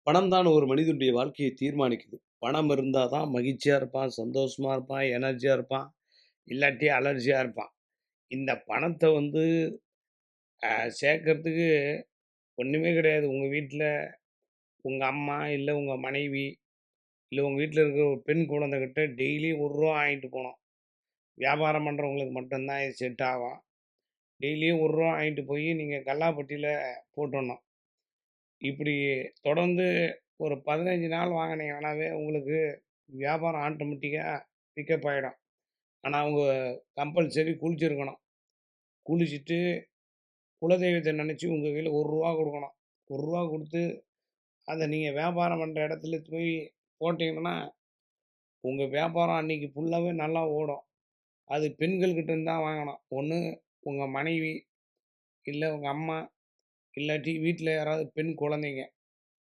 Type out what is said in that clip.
பணம் தான் ஒரு மனிதனுடைய வாழ்க்கையை தீர்மானிக்குது. பணம் இருந்தா தான் மகிழ்ச்சியா இருப்பான், சந்தோஷமா இருப்பான், எனர்ஜியா இருப்பான். இல்லாட்டி அலர்ஜியா இருப்பான். இந்த பணத்த வந்து சேர்க்கறதுக்கு ஒண்ணுமே கிடையாது. உங்க வீட்ல உங்க அம்மா, இல்ல உங்க மனைவி, இல்ல உங்க வீட்ல இருக்கிற ஒரு பெண் குழந்தைகிட்ட டெய்லி ரூ. 1 வாங்கிட்டு போணும். வியாபாரம் பண்றவங்களுக்கு மட்டும் தான் இது செட் ஆகும். டெய்லியும் ரூ. 1 வாங்கிட்டு போய் நீங்க கல்லாப்பெட்டியில போட்டுறணும். இப்படி தொடர்ந்து ஒரு 15 நாள் வாங்குனீங்கனாவே உங்களுக்கு வியாபாரம் ஆட்டோமேட்டிக்கா பிக்கப் ஆயிடும். ஆனா, அவங்க கம்பல்சரி குளிச்சிருக்கணும். குளிச்சுட்டு குலதெய்வத்த நெனச்சு உங்க கையில ரூ. 1 குடுக்கணும். ரூ. 1 குடுத்து அத நீங்க வியாபாரம் பண்ற இடத்துல போய் போட்டீங்கன்னா, உங்க வியாபாரம் அன்னைக்கு ஃபுல்லாவே நல்லா ஓடும். அது பெண்கள் கிட்ட இருந்து தான் வாங்கணும். ஒண்ணு உங்க மனைவி, இல்ல உங்க அம்மா, இல்லாட்டி வீட்ல யாராவது பெண் குழந்தைங்க.